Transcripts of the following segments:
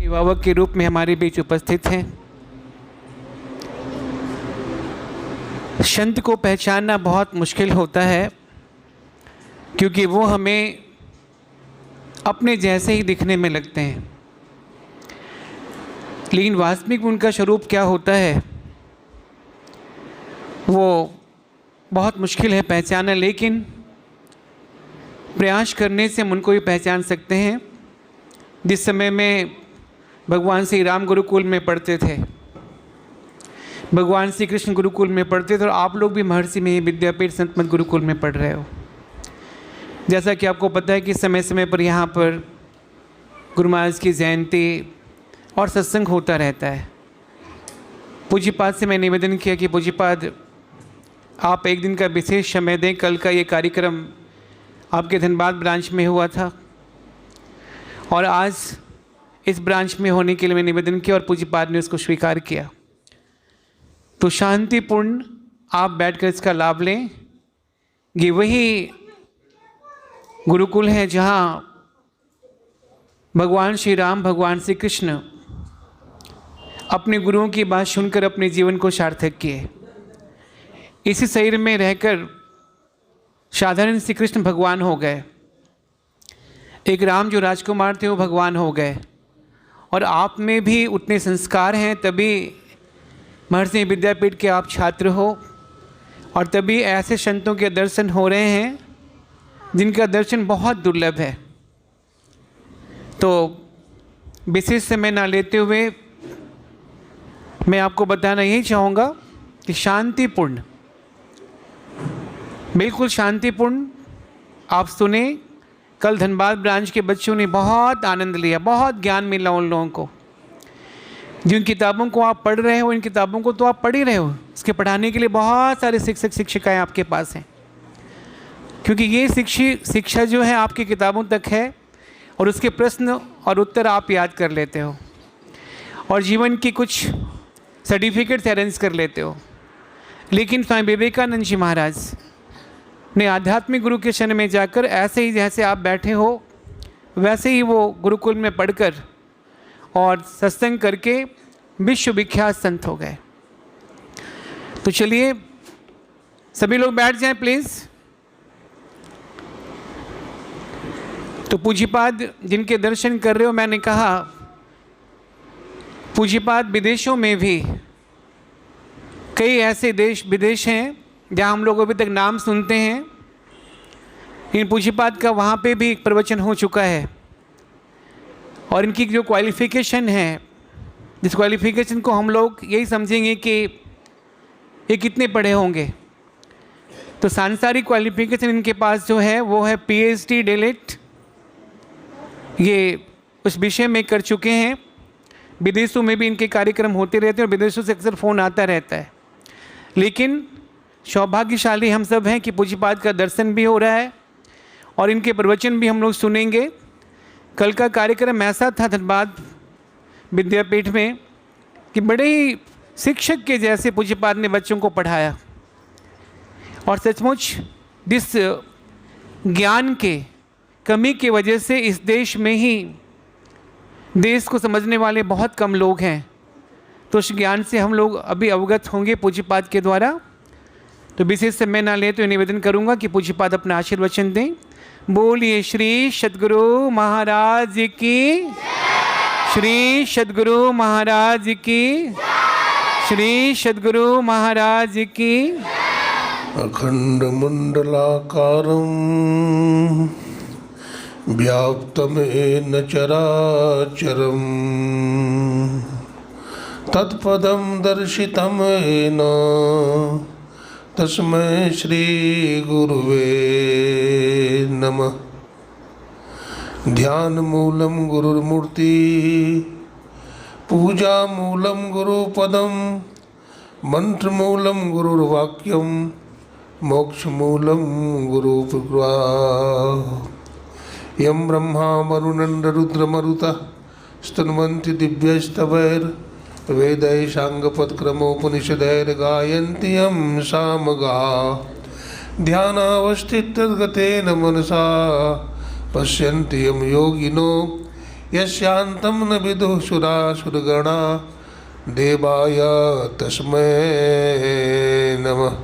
अभिभावक के रूप में हमारे बीच उपस्थित हैं। संत को पहचानना बहुत मुश्किल होता है क्योंकि वो हमें अपने जैसे ही दिखने में लगते हैं, लेकिन वास्तविक उनका स्वरूप क्या होता है वो बहुत मुश्किल है पहचानना। लेकिन प्रयास करने से हम उनको भी पहचान सकते हैं। जिस समय में भगवान श्री राम गुरुकुल में पढ़ते थे, भगवान श्री कृष्ण गुरुकुल में पढ़ते थे, और आप लोग भी महर्षि में विद्यापीठ संत मत गुरुकुल में पढ़ रहे हो। जैसा कि आपको पता है कि समय समय पर यहाँ पर गुरु महाराज की जयंती और सत्संग होता रहता है। पूज्यपाद से मैं निवेदन किया कि पूज्यपाद आप एक दिन का विशेष समय दें। कल का ये कार्यक्रम आपके धनबाद ब्रांच में हुआ था और आज इस ब्रांच में होने के लिए मैं निवेदन किया और पूज्यपाद ने उसको स्वीकार किया। तो शांतिपूर्ण आप बैठकर इसका लाभ लें। ये वही गुरुकुल है जहाँ भगवान श्री राम, भगवान श्री कृष्ण अपने गुरुओं की बात सुनकर अपने जीवन को सार्थक किए। इसी शरीर में रहकर साधारण श्री कृष्ण भगवान हो गए। एक राम जो राजकुमार थे वो भगवान हो गए। और आप में भी उतने संस्कार हैं, तभी महर्षि विद्यापीठ के आप छात्र हो, और तभी ऐसे संतों के दर्शन हो रहे हैं जिनका दर्शन बहुत दुर्लभ है। तो विशेष समय ना लेते हुए मैं आपको बताना यही चाहूँगा कि शांतिपूर्ण, बिल्कुल शांतिपूर्ण आप सुने। कल धनबाद ब्रांच के बच्चों ने बहुत आनंद लिया, बहुत ज्ञान मिला उन लोगों को। जिन किताबों को आप पढ़ रहे हो, इन किताबों को तो आप पढ़ ही रहे हो, इसके पढ़ाने के लिए बहुत सारे शिक्षक शिक्षिकाएँ आपके पास हैं, क्योंकि ये शिक्षा जो है आपकी किताबों तक है और उसके प्रश्न और उत्तर आप याद कर लेते हो और जीवन की कुछ सर्टिफिकेट्स अरेंज कर लेते हो। लेकिन स्वामी विवेकानंद जी महाराज ने आध्यात्मिक गुरु के शरण में जाकर ऐसे ही जैसे आप बैठे हो वैसे ही वो गुरुकुल में पढ़कर और सत्संग करके विश्व विख्यात संत हो गए। तो चलिए सभी लोग बैठ जाएं प्लीज़। तो पूज्यपाद जिनके दर्शन कर रहे हो, मैंने कहा पूज्यपाद विदेशों में भी कई ऐसे देश विदेश हैं जहाँ हम लोग अभी तक नाम सुनते हैं। इन पूज्यपाद का वहाँ पे भी एक प्रवचन हो चुका है और इनकी जो क्वालिफ़िकेशन है, जिस क्वालिफ़िकेशन को हम लोग यही समझेंगे कि ये कितने पढ़े होंगे। तो सांसारिक क्वालिफ़िकेशन इनके पास जो है वो है PhD DLED, ये उस विषय में कर चुके हैं। विदेशों में भी इनके कार्यक्रम होते रहते हैं और विदेशों से अक्सर फ़ोन आता रहता है। लेकिन सौभाग्यशाली हम सब हैं कि पूज्यपाद का दर्शन भी हो रहा है और इनके प्रवचन भी हम लोग सुनेंगे। कल का कार्यक्रम ऐसा था धनबाद विद्यापीठ में कि बड़े ही शिक्षक के जैसे पूज्यपाद ने बच्चों को पढ़ाया और सचमुच जिस ज्ञान के कमी की वजह से इस देश में ही देश को समझने वाले बहुत कम लोग हैं, तो उस ज्ञान से हम लोग अभी अवगत होंगे पूज्यपाद के द्वारा। तो विशेष समय ना ले तो निवेदन करूंगा कि पूज्यपाद अपना आशीर्वचन दें। बोलिए श्री सद्गुरु महाराज की, श्री सद्गुरु महाराज की, श्री सद्गुरु महाराज की। अखंड मंडलाकारं व्याप्तमेन चराचरं तत्पदं दर्शितं येन तस्मै श्री गुरुवे नमः। ध्यान मूलं गुरुर्मूर्ति, पूजा मूलं गुरुपदं, मंत्र मूलं गुरुर्वाक्यं, मोक्ष मूलं गुरुकृपा। यं ब्रह्मा वरुणेन्द्ररुद्रमरुतः स्तन्वन्ति दिव्यस्तवैर् वेदैः साङ्गपत्क्रमोपनिषदैर्गायन्ति यं सामगाः। ध्यानावस्थितगतेन मनसा पश्यन्ति यं योगिनो यस्यान्तं न विदुः सुरासुरगणा देवाय तस्मै नमः।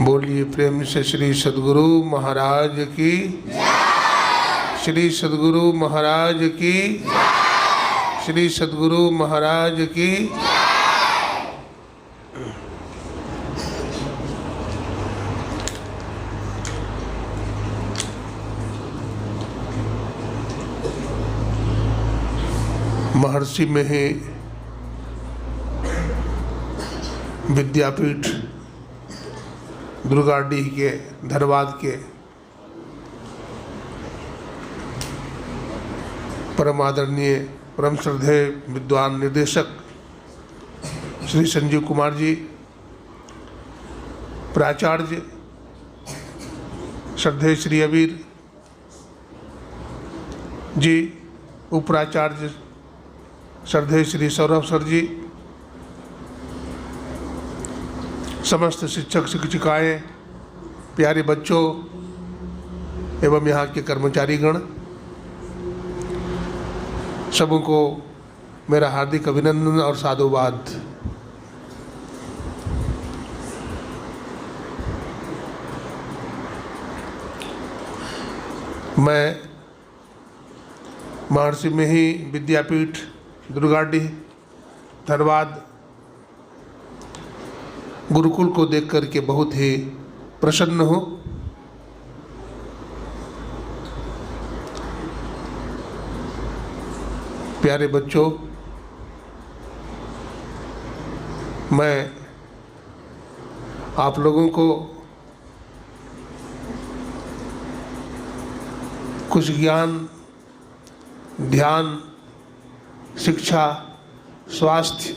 बोलिए प्रेम से श्री सद्गुरु महाराज की, श्री सद्गुरु महाराज की, श्री सद्गुरु महाराज की। महर्षि में ही विद्यापीठ दुर्गाडीह के धनबाद के परम आदरणीय परम श्रद्धेय विद्वान निर्देशक श्री संजीव कुमार जी, प्राचार्य श्रद्धेय श्री अबीर जी, उपराचार्य श्रद्धेय श्री सौरभ सर जी, समस्त शिक्षक शिक्षिकाएँ, प्यारे बच्चों एवं यहाँ के कर्मचारीगण, सबको मेरा हार्दिक अभिनंदन और साधुवाद। मैं महर्षि में ही विद्यापीठ दुर्गाडीह धनबाद गुरुकुल को देख कर के बहुत ही प्रसन्न हूँ। प्यारे बच्चों, मैं आप लोगों को कुछ ज्ञान, ध्यान, शिक्षा, स्वास्थ्य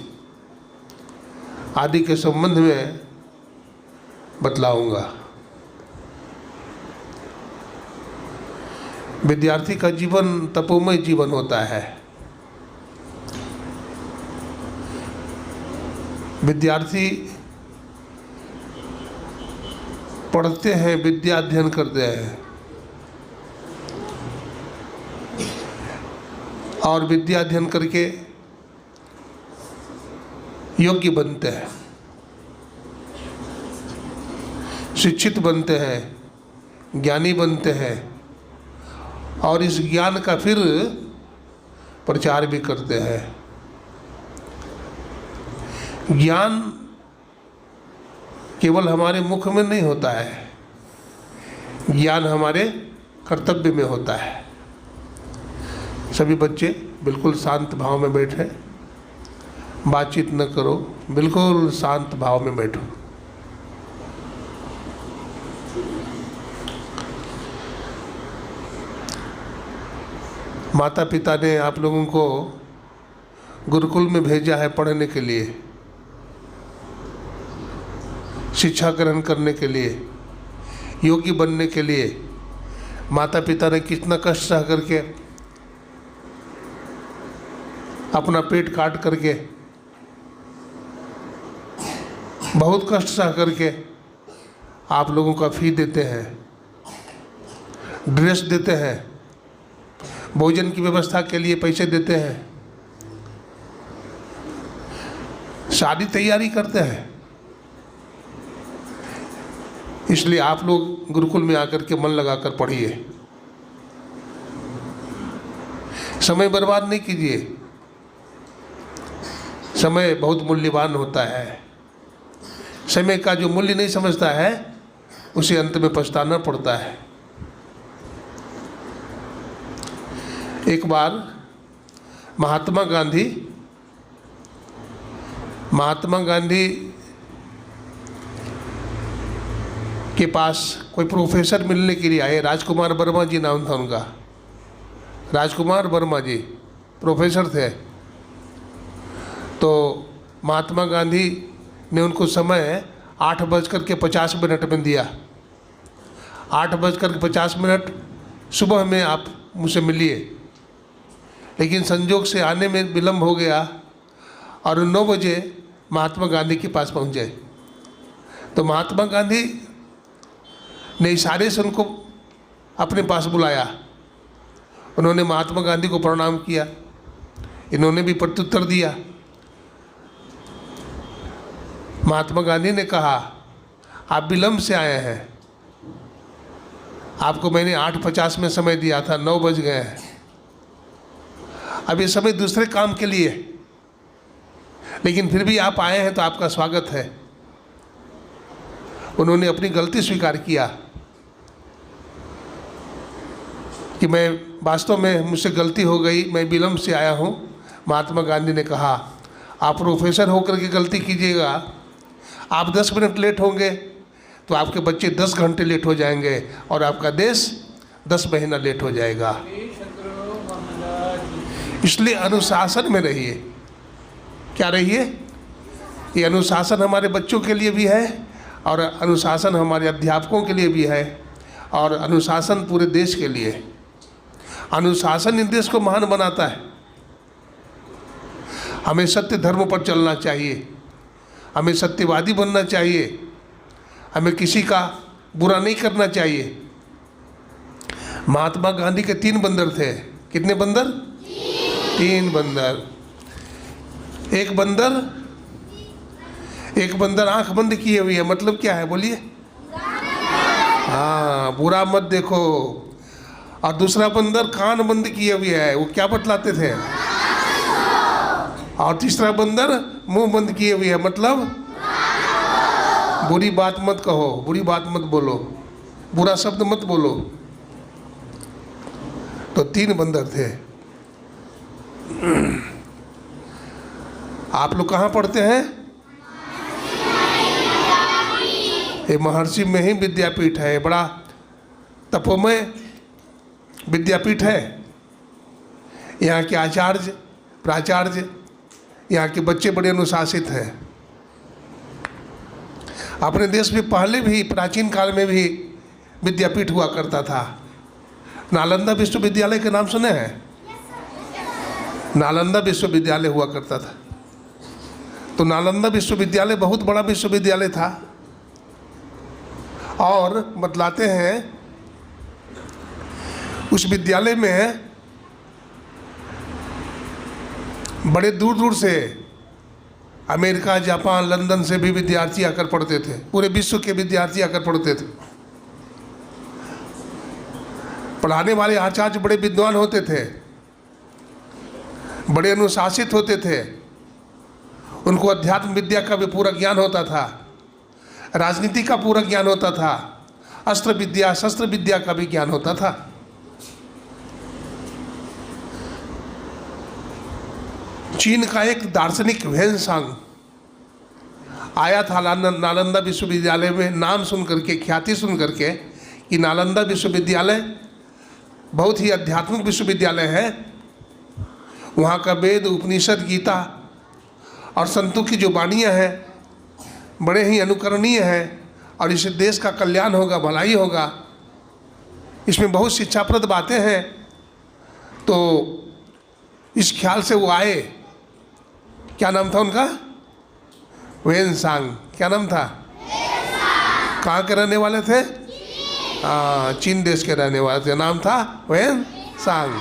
आदि के संबंध में बतलाऊंगा। विद्यार्थी का जीवन तपोमय जीवन होता है। विद्यार्थी पढ़ते हैं, विद्या अध्ययन करते हैं और विद्या अध्ययन करके योग्य बनते हैं, शिक्षित बनते हैं, ज्ञानी बनते हैं और इस ज्ञान का फिर प्रचार भी करते हैं। ज्ञान केवल हमारे मुख में नहीं होता है, ज्ञान हमारे कर्तव्य में होता है। सभी बच्चे बिल्कुल शांत भाव में बैठे, बातचीत न करो, बिल्कुल शांत भाव में बैठो। माता पिता ने आप लोगों को गुरुकुल में भेजा है पढ़ने के लिए, शिक्षा ग्रहण करने के लिए, योगी बनने के लिए। माता पिता ने कितना कष्ट सह करके, अपना पेट काट करके, बहुत कष्ट सह करके आप लोगों का फी देते हैं, ड्रेस देते हैं, भोजन की व्यवस्था के लिए पैसे देते हैं, शादी तैयारी करते हैं। इसलिए आप लोग गुरुकुल में आकर के मन लगाकर पढ़िए, समय बर्बाद नहीं कीजिए। समय बहुत मूल्यवान होता है। समय का जो मूल्य नहीं समझता है उसे अंत में पछताना पड़ता है। एक बार महात्मा गांधी के पास कोई प्रोफेसर मिलने के लिए आए। राजकुमार वर्मा जी नाम था उनका। राजकुमार वर्मा जी प्रोफेसर थे। तो महात्मा गांधी ने उनको समय 8:50 में दिया। 8:50 सुबह में आप मुझसे मिलिए। लेकिन संजोग से आने में विलम्ब हो गया और 9 बजे महात्मा गांधी के पास पहुँचे। तो महात्मा गांधी ने इशारे से उनको अपने पास बुलाया। उन्होंने महात्मा गांधी को प्रणाम किया, इन्होंने भी प्रत्युत्तर दिया। महात्मा गांधी ने कहा, आप विलंब से आए हैं, आपको मैंने 8:50 में समय दिया था, 9 बज गए हैं, अब ये समय दूसरे काम के लिए, लेकिन फिर भी आप आए हैं तो आपका स्वागत है। उन्होंने अपनी गलती स्वीकार किया कि मैं वास्तव में मुझसे गलती हो गई, मैं विलंब से आया हूँ। महात्मा गांधी ने कहा, आप प्रोफेसर होकर के गलती कीजिएगा, आप 10 मिनट लेट होंगे तो आपके बच्चे 10 घंटे लेट हो जाएंगे और आपका देश 10 महीना लेट हो जाएगा। इसलिए अनुशासन में रहिए। क्या रहिए? ये अनुशासन हमारे बच्चों के लिए भी है और अनुशासन हमारे अध्यापकों के लिए भी है और अनुशासन पूरे देश के लिए। अनुशासन इस देश को महान बनाता है। हमें सत्य धर्म पर चलना चाहिए, हमें सत्यवादी बनना चाहिए, हमें किसी का बुरा नहीं करना चाहिए। महात्मा गांधी के 3 बंदर थे। कितने बंदर? 3 बंदर। एक बंदर आंख बंद किए हुई है, मतलब क्या है बोलिए? हाँ, बुरा मत देखो। और दूसरा बंदर कान बंद किए हुए है, वो क्या बतलाते थे? और तीसरा बंदर मुंह बंद किए हुए है, मतलब बुरी बात मत कहो, बुरी बात मत बोलो, बुरा शब्द मत बोलो। तो 3 बंदर थे। आप लोग कहाँ पढ़ते हैं? ये महर्षि में ही विद्यापीठ है, बड़ा तपोमय विद्यापीठ है। यहाँ के आचार्य प्राचार्य, यहाँ के बच्चे बड़े अनुशासित हैं। अपने देश में पहले भी प्राचीन काल में भी विद्यापीठ हुआ करता था। नालंदा विश्वविद्यालय के नाम सुने हैं? नालंदा विश्वविद्यालय हुआ करता था। तो नालंदा विश्वविद्यालय बहुत बड़ा विश्वविद्यालय था और बतलाते हैं उस विद्यालय में बड़े दूर दूर से अमेरिका, जापान, लंदन से भी विद्यार्थी आकर पढ़ते थे। पूरे विश्व के विद्यार्थी आकर पढ़ते थे। पढ़ाने वाले आचार्य बड़े विद्वान होते थे, बड़े अनुशासित होते थे। उनको अध्यात्म विद्या का भी पूरा ज्ञान होता था, राजनीति का पूरा ज्ञान होता था, अस्त्र विद्या, शस्त्र विद्या का भी ज्ञान होता था। चीन का एक दार्शनिक ह्वेनसांग आया था नालंदा विश्वविद्यालय में, नाम सुन करके, ख्याति सुन करके कि नालंदा विश्वविद्यालय बहुत ही आध्यात्मिक विश्वविद्यालय है। वहाँ का वेद, उपनिषद, गीता और संतों की जो वाणियाँ हैं बड़े ही अनुकरणीय हैं और इससे देश का कल्याण होगा, भलाई होगा। इसमें बहुत शिक्षाप्रद बातें हैं। तो इस ख्याल से वो आए। क्या नाम था उनका? ह्वेनसांग। क्या नाम था? कहाँ के रहने वाले थे? हाँ, चीन देश के रहने वाले थे। नाम था ह्वेनसांग,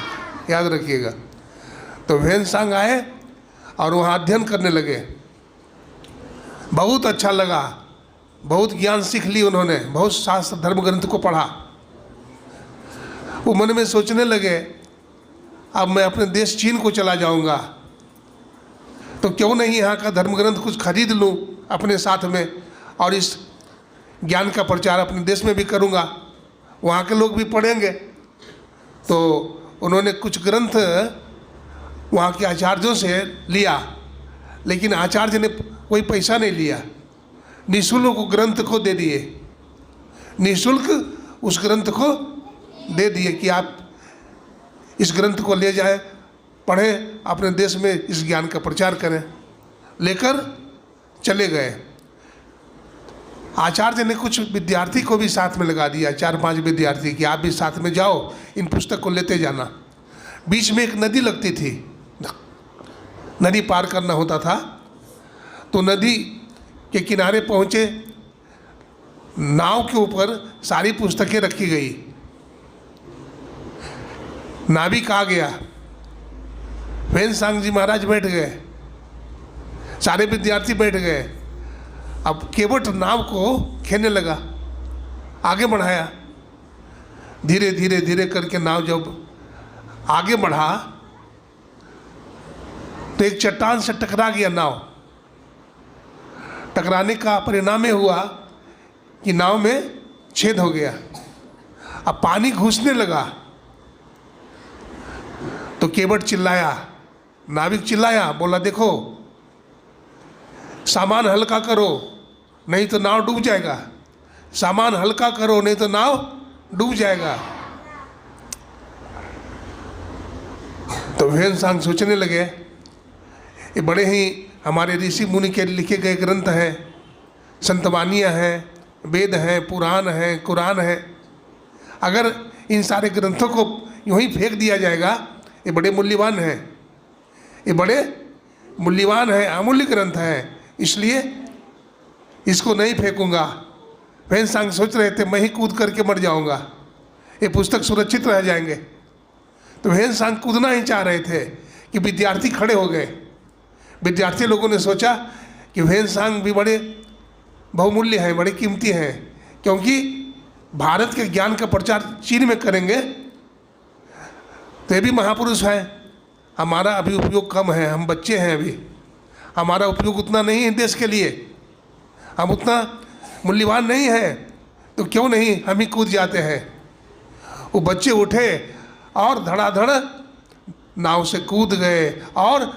याद रखिएगा। तो ह्वेनसांग आए और वहाँ अध्ययन करने लगे। बहुत अच्छा लगा, बहुत ज्ञान सीख ली उन्होंने, बहुत शास्त्र धर्म ग्रंथ को पढ़ा। वो मन में सोचने लगे, अब मैं अपने देश चीन को चला जाऊंगा तो क्यों नहीं यहाँ का धर्म ग्रंथ कुछ खरीद लूँ अपने साथ में और इस ज्ञान का प्रचार अपने देश में भी करूँगा, वहाँ के लोग भी पढ़ेंगे। तो उन्होंने कुछ ग्रंथ वहाँ के आचार्यों से लिया, लेकिन आचार्य ने कोई पैसा नहीं लिया, निःशुल्क ग्रंथ को दे दिए, निःशुल्क उस ग्रंथ को दे दिए कि आप इस ग्रंथ को ले जाए, पढ़ें, अपने देश में इस ज्ञान का प्रचार करें। लेकर चले गए। आचार्य ने कुछ विद्यार्थी को भी साथ में लगा दिया, 4-5 विद्यार्थी, कि आप भी साथ में जाओ, इन पुस्तक को लेते जाना। बीच में एक नदी लगती थी, नदी पार करना होता था। तो नदी के किनारे पहुँचे नाव के ऊपर सारी पुस्तकें रखी गई। नाविक आ गया, वेनसांग जी महाराज बैठ गए, सारे विद्यार्थी बैठ गए। अब केवट नाव को खेलने लगा, आगे बढ़ाया, धीरे धीरे धीरे करके नाव जब आगे बढ़ा तो एक चट्टान से टकरा गया नाव। टकराने का परिणाम ये हुआ कि नाव में छेद हो गया। अब पानी घुसने लगा तो केवट चिल्लाया, नाविक चिल्लाया, बोला देखो सामान हल्का करो नहीं तो नाव डूब जाएगा, सामान हल्का करो नहीं तो नाव डूब जाएगा। तो वेनसांग सोचने लगे, ये बड़े ही हमारे ऋषि मुनि के लिखे गए ग्रंथ हैं, संतवानियाँ हैं, वेद हैं, पुराण हैं, कुरान है। अगर इन सारे ग्रंथों को यूँ ही फेंक दिया जाएगा, ये बड़े मूल्यवान हैं, ये बड़े मूल्यवान हैं, अमूल्य ग्रंथ हैं, इसलिए इसको नहीं फेंकूंगा। वेनसांग सोच रहे थे मैं ही कूद करके मर जाऊंगा, ये पुस्तक सुरक्षित रह जाएंगे। तो वेनसांग कूदना ही चाह रहे थे कि विद्यार्थी खड़े हो गए। विद्यार्थी लोगों ने सोचा कि वेनसांग भी बड़े बहुमूल्य हैं, बड़े कीमती हैं, क्योंकि भारत के ज्ञान का प्रचार चीन में करेंगे तो ये भी महापुरुष हैं। हमारा अभी उपयोग कम है, हम बच्चे हैं, अभी हमारा उपयोग उतना नहीं है देश के लिए, हम उतना मूल्यवान नहीं है, तो क्यों नहीं हम ही कूद जाते हैं। वो बच्चे उठे और धड़ाधड़ नाव से कूद गए और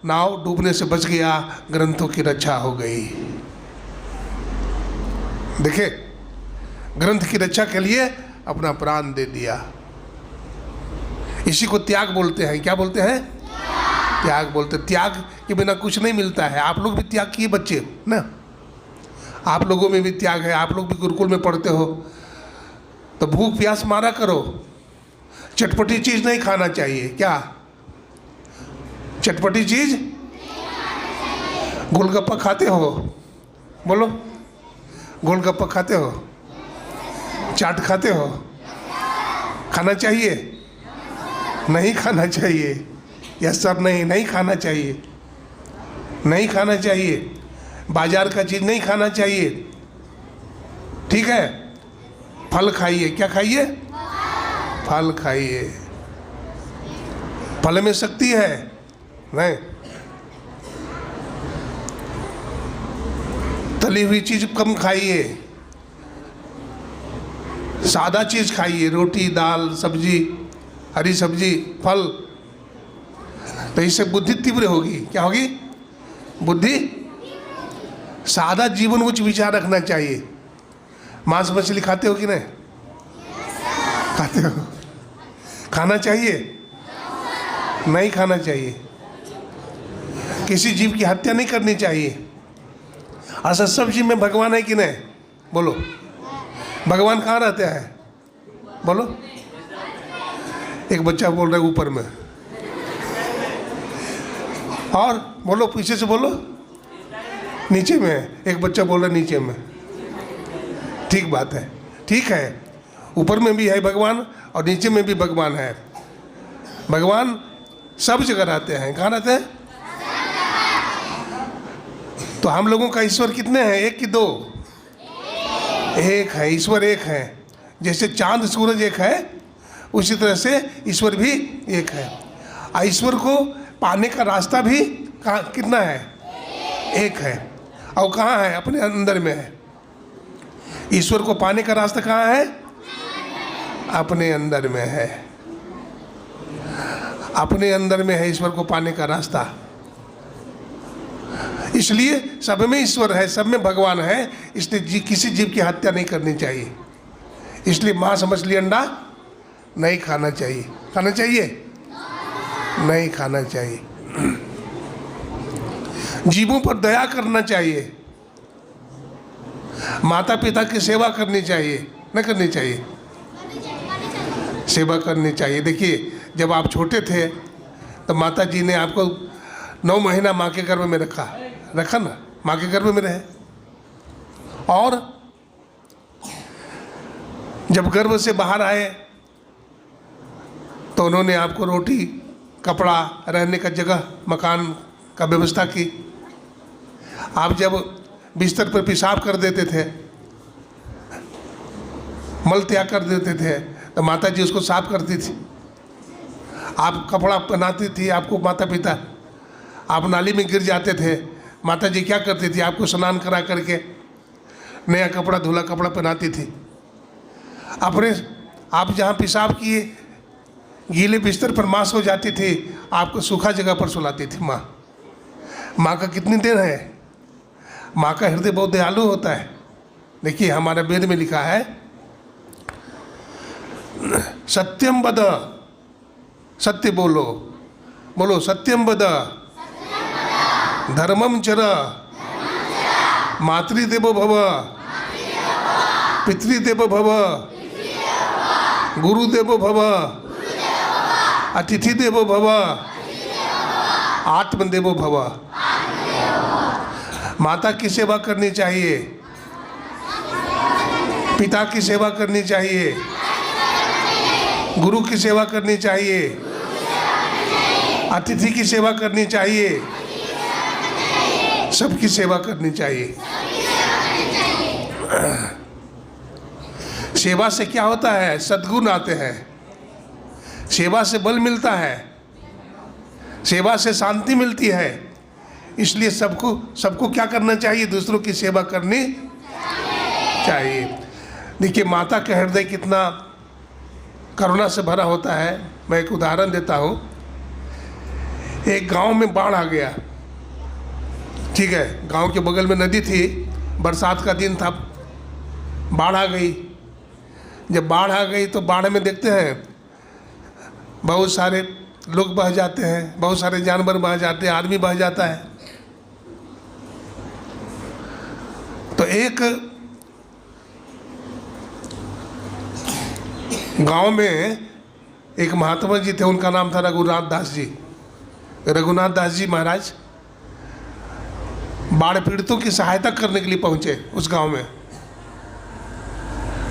नाव डूबने से बच गया, ग्रंथों की रक्षा हो गई। देखिए, ग्रंथ की रक्षा के लिए अपना प्राण दे दिया। इसी को त्याग बोलते हैं। क्या बोलते हैं? त्याग बोलते। त्याग के बिना कुछ नहीं मिलता है। आप लोग भी त्याग किए बच्चे ना, आप लोगों में भी त्याग है। आप लोग भी गुरुकुल में पढ़ते हो तो भूख प्यास मारा करो, चटपटी चीज़ नहीं खाना चाहिए। क्या चटपटी चीज़? गोलगप्पा खाते हो? बोलो, गोलगप्पा खाते हो? चाट खाते हो? खाना चाहिए? नहीं खाना चाहिए। यस सर, नहीं खाना चाहिए, नहीं खाना चाहिए। बाजार का चीज़ नहीं खाना चाहिए, ठीक है? फल खाइए। क्या खाइए? फल खाइए, फल में शक्ति है। नहीं, तली हुई चीज़ कम खाइए, सादा चीज़ खाइए, रोटी दाल सब्जी, हरी सब्जी, फल। तो इससे बुद्धि तीव्र होगी। क्या होगी? बुद्धि। सादा जीवन उच्च विचार रखना चाहिए। मांस मछली खाते हो कि नहीं? खाते हो? खाना चाहिए? नहीं खाना चाहिए। किसी जीव की हत्या नहीं करनी चाहिए। अच्छा, सब जीव में भगवान है कि नहीं? बोलो, भगवान कहाँ रहते हैं? बोलो। एक बच्चा बोल रहा है ऊपर में, और बोलो पीछे से बोलो, नीचे में। एक बच्चा बोल रहा है नीचे में। ठीक बात है, ठीक है। ऊपर में भी है भगवान और नीचे में भी भगवान है। भगवान सब जगह रहते हैं। कहाँ रहते हैं? तो हम लोगों का ईश्वर कितने हैं? एक कि दो? एक है। ईश्वर एक है। जैसे चांद सूरज एक है, उसी तरह से ईश्वर भी एक है। और ईश्वर को पाने का रास्ता भी कितना है? एक है। और कहाँ है? अपने अंदर में है। ईश्वर को पाने का रास्ता कहाँ है? अपने अंदर में है। अपने अंदर में है ईश्वर को पाने का रास्ता। इसलिए सब में ईश्वर है, सब में भगवान है। इसलिए किसी जीव की हत्या नहीं करनी चाहिए। इसलिए मांस मछली अंडा नहीं खाना चाहिए। खाना चाहिए? नहीं खाना चाहिए। जीवों पर दया करना चाहिए। माता पिता की सेवा करनी चाहिए, न करनी चाहिए? सेवा करनी चाहिए। देखिए, जब आप छोटे थे तो माता जी ने आपको 9 महीना माँ के गर्भ में रखा ना, माँ के गर्भ में रहे। और जब गर्भ से बाहर आए तो उन्होंने आपको रोटी, कपड़ा, रहने का जगह, मकान का व्यवस्था की। आप जब बिस्तर पर पेशाब कर देते थे, मल त्याग कर देते थे, तो माता जी उसको साफ करती थी। आप कपड़ा पहनाती थी आपको माता पिता, आप नाली में गिर जाते थे, माता जी क्या करती थी? आपको स्नान करा करके नया कपड़ा, धुला कपड़ा पहनाती थी। अपने आप जहाँ पेशाब किए गीले बिस्तर पर माँ सो जाती थी, आपको सूखा जगह पर सुलाती थी माँ। माँ का कितनी देर है? माँ का हृदय बहुत दयालु होता है। देखिए हमारे वेद में लिखा है, सत्यम वद, सत्य बोलो, बोलो सत्यम वद, धर्मम चर, मातृदेवो भव, पितृदेवो भव, गुरुदेवो भव, अतिथि देवो भव, आत्मदेवो भव। माता की सेवा करनी चाहिए, पिता की सेवा करनी चाहिए, गुरु की सेवा करनी चाहिए, अतिथि की सेवा करनी चाहिए, सबकी सेवा करनी चाहिए। सेवा से क्या होता है? सद्गुण आते हैं, सेवा से बल मिलता है, सेवा से शांति मिलती है। इसलिए सबको क्या करना चाहिए? दूसरों की सेवा करनी चाहिए। देखिए माता का हृदय कितना करुणा से भरा होता है। मैं एक उदाहरण देता हूँ। एक गांव में बाढ़ आ गया, ठीक है, गांव के बगल में नदी थी, बरसात का दिन था, बाढ़ आ गई। जब बाढ़ आ गई तो बाढ़ में देखते हैं बहुत सारे लोग बह जाते हैं, बहुत सारे जानवर बह जाते हैं, आदमी बह जाता है। तो एक गांव में एक महात्मा जी थे, उनका नाम था रघुनाथ दास जी। रघुनाथ दास जी महाराज बाढ़ पीड़ितों की सहायता करने के लिए पहुंचे उस गांव में।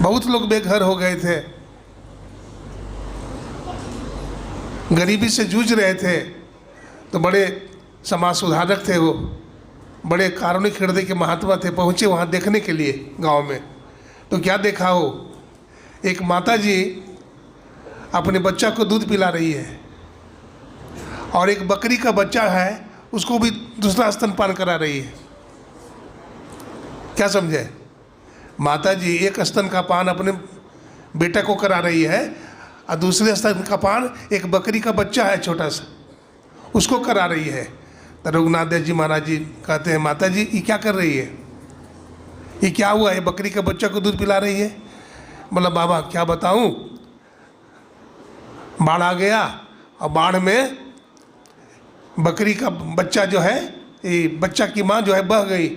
बहुत लोग बेघर हो गए थे, गरीबी से जूझ रहे थे। तो बड़े समाज सुधारक थे वो, बड़े कारुणिक हृदय के महात्मा थे। पहुंचे वहां देखने के लिए गांव में। तो क्या देखा हो? एक माता जी अपने बच्चा को दूध पिला रही है और एक बकरी का बच्चा है उसको भी दूसरा स्तनपान करा रही है। क्या समझे? माता जी एक स्तन का पान अपने बेटा को करा रही है और दूसरे स्तन का पान एक बकरी का बच्चा है छोटा सा, उसको करा रही है। तो रघुनाथ दास जी महाराज जी कहते हैं, माता जी ये क्या कर रही है? ये क्या हुआ है? बकरी के बच्चा को दूध पिला रही है। बोला बाबा क्या बताऊं, बाढ़ आ गया और बाढ़ में बकरी का बच्चा जो है, ये बच्चा की माँ जो है बह गई।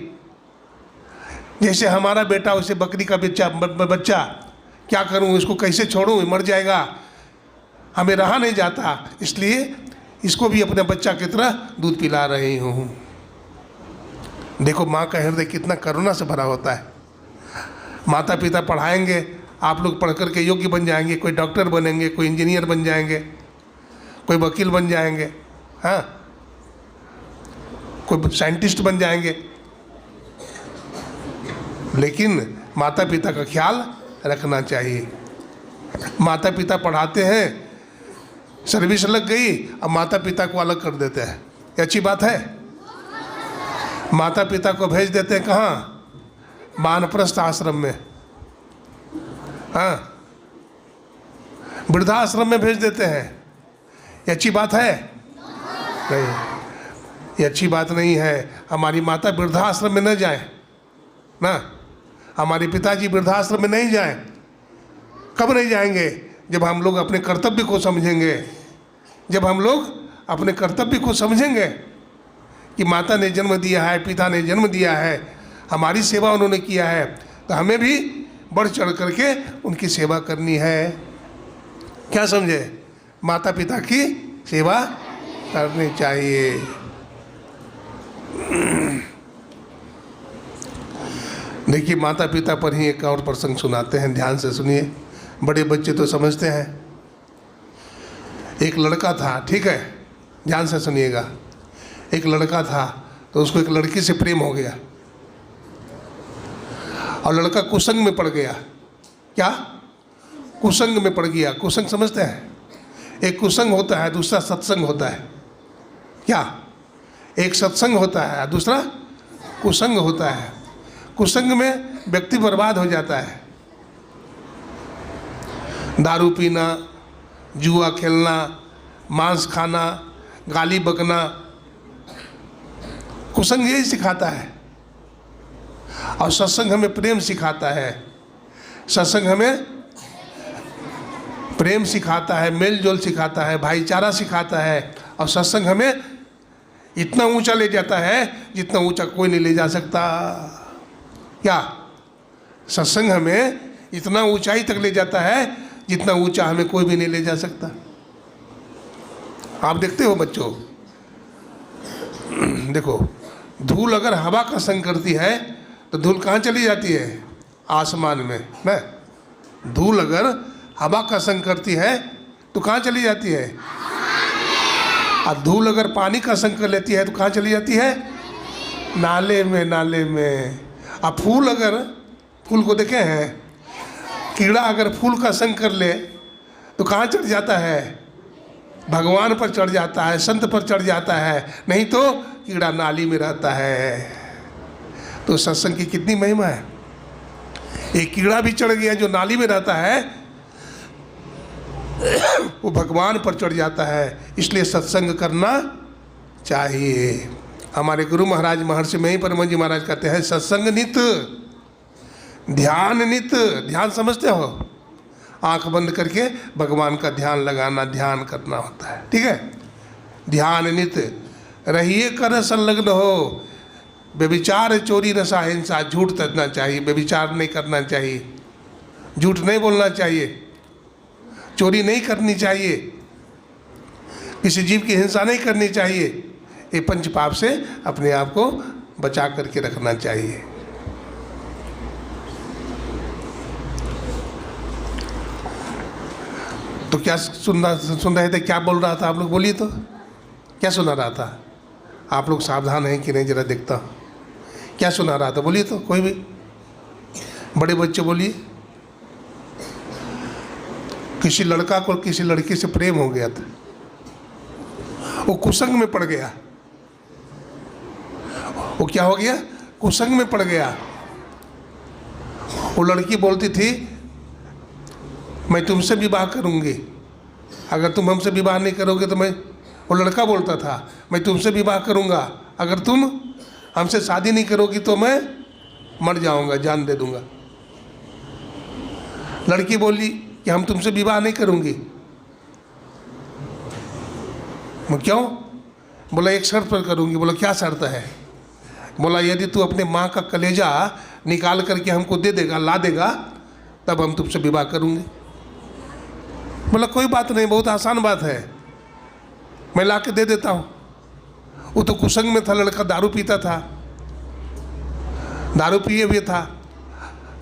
जैसे हमारा बेटा वैसे बकरी का बच्चा क्या करूं, इसको कैसे छोड़ूं, मर जाएगा, हमें रहा नहीं जाता, इसलिए इसको भी अपने बच्चा की तरह दूध पिला रही हूँ। देखो माँ का हृदय कितना करुणा से भरा होता है। माता पिता पढ़ाएंगे, आप लोग पढ़ कर के योग्य बन जाएंगे, कोई डॉक्टर बनेंगे, कोई इंजीनियर बन जाएंगे, कोई वकील बन जाएंगे, हाँ, कोई साइंटिस्ट बन जाएंगे। लेकिन माता पिता का ख्याल रखना चाहिए। माता पिता पढ़ाते हैं, सर्विस लग गई, अब माता पिता को अलग कर देते हैं, ये अच्छी बात है? माता पिता को भेज देते हैं कहाँ? वानप्रस्थ आश्रम में, हाँ, वृद्धाश्रम में भेज देते हैं। ये अच्छी बात है? नहीं, ये अच्छी बात नहीं है। हमारी माता वृद्धाश्रम में न जाए ना, हमारे पिताजी वृद्धाश्रम में नहीं जाएं। कब नहीं जाएंगे? जब हम लोग अपने कर्तव्य को समझेंगे, जब हम लोग अपने कर्तव्य को समझेंगे कि माता ने जन्म दिया है, पिता ने जन्म दिया है, हमारी सेवा उन्होंने किया है, तो हमें भी बढ़ चढ़ करके उनकी सेवा करनी है। क्या समझे? माता पिता की सेवा करनी चाहिए। देखिए माता पिता पर ही एक और प्रसंग सुनाते हैं, ध्यान से सुनिए। बड़े बच्चे तो समझते हैं। एक लड़का था, ठीक है, ध्यान से सुनिएगा। एक लड़का था तो उसको एक लड़की से प्रेम हो गया और लड़का कुसंग में पड़ गया। क्या? कुसंग में पड़ गया। कुसंग समझते हैं? एक कुसंग होता है, दूसरा सत्संग होता है। क्या? एक सत्संग होता है, दूसरा कुसंग होता है। कुसंग में व्यक्ति बर्बाद हो जाता है। दारू पीना, जुआ खेलना, मांस खाना, गाली बकना, कुसंग यही सिखाता है। और सत्संग हमें प्रेम सिखाता है। सत्संग हमें प्रेम सिखाता है, मेल जोल सिखाता है, भाईचारा सिखाता है। और सत्संग हमें इतना ऊंचा ले जाता है जितना ऊंचा कोई नहीं ले जा सकता। क्या? सत्संग हमें इतना ऊंचाई तक ले जाता है जितना ऊंचा हमें कोई भी नहीं ले जा सकता। आप देखते हो बच्चों, देखो, धूल अगर हवा का संग करती है तो धूल कहाँ चली जाती है? आसमान में ना। धूल अगर हवा का संग करती है तो कहाँ चली जाती है? और धूल अगर पानी का संग कर लेती है तो कहाँ चली जाती है? नाले में। नाले में। अब फूल, अगर फूल को देखे हैं, कीड़ा अगर फूल का संग कर ले तो कहाँ चढ़ जाता है? भगवान पर चढ़ जाता है, संत पर चढ़ जाता है। नहीं तो कीड़ा नाली में रहता है। तो सत्संग की कितनी महिमा है। एक कीड़ा भी चढ़ गया जो नाली में रहता है, वो भगवान पर चढ़ जाता है। इसलिए सत्संग करना चाहिए। हमारे गुरु महाराज महर्षि मही परम जी महाराज कहते हैं, सत्संग नित, ध्यान नित। ध्यान समझते हो? आंख बंद करके भगवान का ध्यान लगाना, ध्यान करना होता है। ठीक है? ध्यान नित रहिए कर संलग्न हो। व्यभिचार चोरी नशा हिंसा, झूठ तजना चाहिए, व्यभिचार नहीं करना चाहिए, झूठ नहीं बोलना चाहिए, चोरी नहीं करनी चाहिए, किसी जीव की हिंसा नहीं करनी चाहिए। ये पंच पाप से अपने आप को बचा करके रखना चाहिए। तो क्या सुन रहे थे? क्या बोल रहा था? आप लोग बोलिए तो, क्या सुना रहा था? आप लोग सावधान हैं कि नहीं, जरा देखता हूँ। क्या सुना रहा था? बोलिए तो, कोई भी बड़े बच्चे बोलिए। किसी लड़का को किसी लड़की से प्रेम हो गया था, वो कुसंग में पड़ गया। वो क्या हो गया? कुसंग में पड़ गया। वो लड़की बोलती थी, मैं तुमसे विवाह करूंगी, अगर तुम हमसे विवाह नहीं करोगे तो मैं, वो लड़का बोलता था, मैं तुमसे विवाह करूंगा, अगर तुम हमसे शादी नहीं करोगी तो मैं मर जाऊंगा, जान दे दूंगा। लड़की बोली कि हम तुमसे विवाह नहीं करूंगी। क्यों? बोला एक शर्त पर करूंगी। बोला क्या शर्त है? बोला यदि तू अपने माँ का कलेजा निकाल करके हमको दे देगा, ला देगा, तब हम तुमसे विवाह करूंगी। बोला कोई बात नहीं, बहुत आसान बात है, मैं ला के दे देता हूँ। वो तो कुसंग में था, लड़का दारू पीता था, दारू पिए हुए था,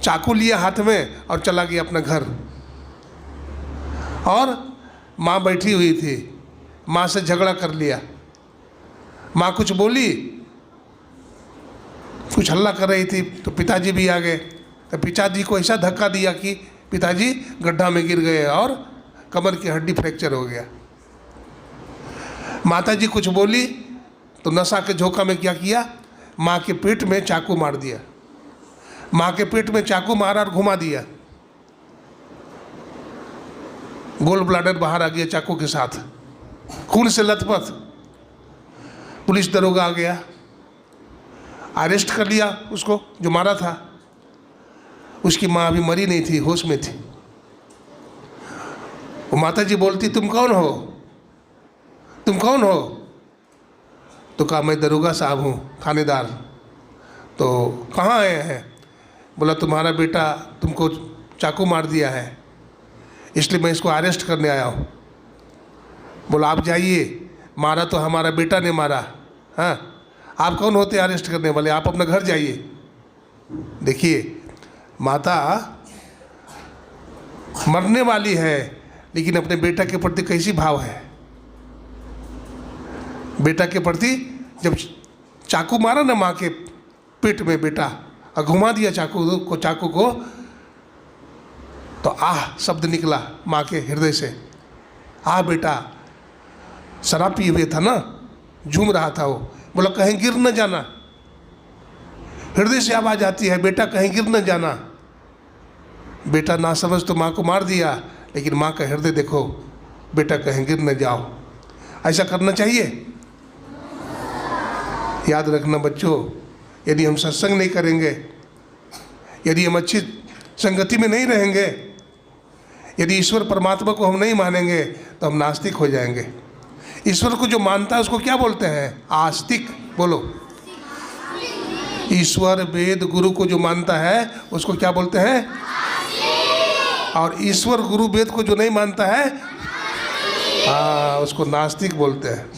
चाकू लिया हाथ में और चला गया अपना घर। और माँ बैठी हुई थी, माँ से झगड़ा कर लिया। माँ कुछ बोली, कुछ हल्ला कर रही थी, तो पिताजी भी आ गए। तो पिताजी को ऐसा धक्का दिया कि पिताजी गड्ढा में गिर गए और कमर की हड्डी फ्रैक्चर हो गया। माताजी कुछ बोली तो नशा के झोंका में क्या किया, माँ के पेट में चाकू मार दिया। माँ के पेट में चाकू मारा और घुमा दिया, गोल ब्लैडर बाहर आ गया चाकू के साथ, खून से लथपथ। पुलिस दरोगा आ गया, अरेस्ट कर लिया उसको जो मारा था। उसकी माँ अभी मरी नहीं थी, होश में थी। वो माताजी बोलती, तुम कौन हो, तुम कौन हो? तो कहा मैं दरोगा साहब हूँ, थानेदार। तो कहाँ आए हैं? बोला तुम्हारा बेटा तुमको चाकू मार दिया है, इसलिए मैं इसको अरेस्ट करने आया हूँ। बोला आप जाइए, मारा तो हमारा बेटा ने मारा। हाँ, आप कौन होते हैं अरेस्ट करने वाले? आप अपना घर जाइए। देखिए, मरने वाली है, लेकिन अपने बेटा के प्रति कैसी भाव है? बेटा के प्रति जब चाकू मारा ना माँ के पेट में बेटा और घुमा दिया चाकू को तो आह शब्द निकला माँ के हृदय से, आह बेटा। शराब पिए हुए था ना, झूम रहा था वो, बोला कहीं गिर न जाना। हृदय से आवाज़ आती है, बेटा कहीं गिर न जाना। बेटा ना समझ तो माँ को मार दिया, लेकिन माँ का हृदय देखो, बेटा कहीं गिर न जाओ। ऐसा करना चाहिए। याद रखना बच्चों, यदि हम सत्संग नहीं करेंगे, यदि हम अच्छी संगति में नहीं रहेंगे, यदि ईश्वर परमात्मा को हम नहीं मानेंगे तो हम नास्तिक हो जाएंगे। ईश्वर को जो मानता है उसको क्या बोलते हैं? आस्तिक। बोलो, ईश्वर वेद गुरु को जो मानता है उसको क्या बोलते हैं? और ईश्वर गुरु वेद को जो नहीं मानता है, हाँ, उसको नास्तिक बोलते हैं।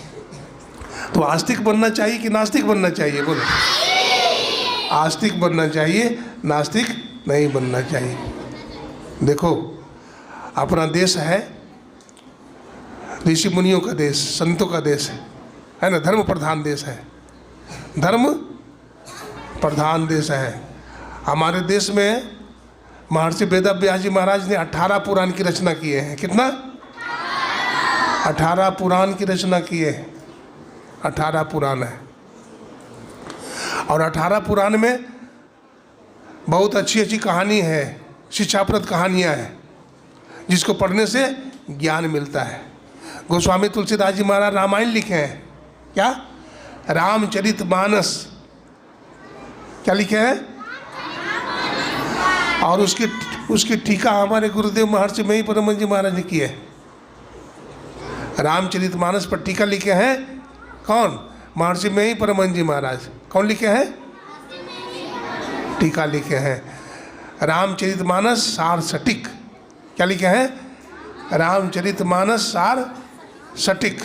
तो आस्तिक बनना चाहिए कि नास्तिक बनना चाहिए? बोलो, आस्तिक बनना चाहिए, नास्तिक नहीं बनना चाहिए। देखो, अपना देश है ऋषि मुनियों का देश, संतों का देश है ना, धर्म प्रधान देश है, धर्म प्रधान देश है। हमारे देश में महर्षि वेदव्यास जी महाराज ने 18 पुराण की रचना किए हैं। कितना? 18 पुराण की रचना किए हैं। 18 पुराण है, और 18 पुराण में बहुत अच्छी अच्छी कहानी है, शिक्षाप्रद कहानियाँ हैं, जिसको पढ़ने से ज्ञान मिलता है। गोस्वामी तुलसीदास जी महाराज रामायण लिखे हैं। क्या? रामचरितमानस। क्या लिखे हैं? और उसकी टीका हमारे गुरुदेव महर्षि मही परम जी महाराज ने की है। रामचरितमानस पर टीका लिखे हैं कौन? महर्षि मही परम जी महाराज। कौन लिखे हैं? टीका लिखे हैं। रामचरितमानस सार सटीक। क्या लिखे हैं? रामचरितमानस सार सटीक,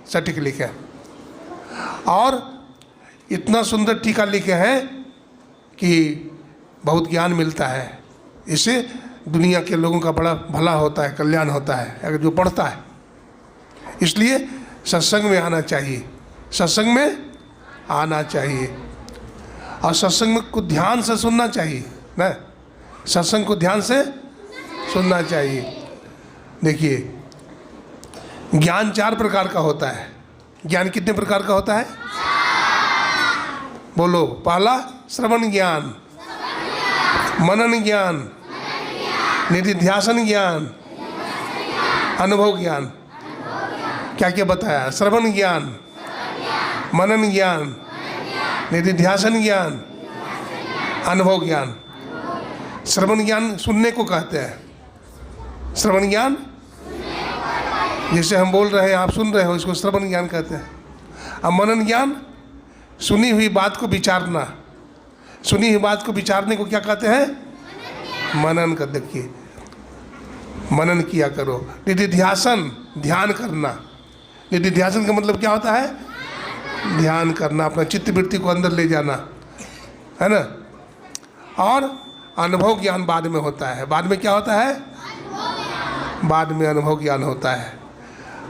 सटीक लिखे। और इतना सुंदर टीका लिखे हैं कि बहुत ज्ञान मिलता है। इससे दुनिया के लोगों का बड़ा भला होता है, कल्याण होता है अगर जो पढ़ता है। इसलिए सत्संग में आना चाहिए, सत्संग में आना चाहिए, और सत्संग को ध्यान से सुनना चाहिए ना, सत्संग को ध्यान से सुनना चाहिए। देखिए, ज्ञान 4 प्रकार का होता है। ज्ञान कितने प्रकार का होता है? बोलो, पहला श्रवण ज्ञान, मनन ज्ञान, निधिध्यासन ज्ञान, अनुभव ज्ञान। क्या क्या बताया? श्रवण ज्ञान, मनन ज्ञान, निधिध्यासन ज्ञान, अनुभव ज्ञान। श्रवण ज्ञान सुनने को कहते हैं। श्रवण ज्ञान जैसे हम बोल रहे हैं, आप सुन रहे हो, इसको श्रवण ज्ञान कहते हैं। अब मनन ज्ञान, सुनी हुई बात को विचारना। सुनी हुई बात को विचारने को क्या कहते हैं? मनन कर। देखिए, मनन किया करो। निधिध्यासन, ध्यान करना। निधिध्यासन का मतलब क्या होता है? ध्यान करना, अपना चित्त वृत्ति को अंदर ले जाना, है ना। और अनुभव ज्ञान बाद में होता है। बाद में क्या होता है? बाद में अनुभव ज्ञान होता है।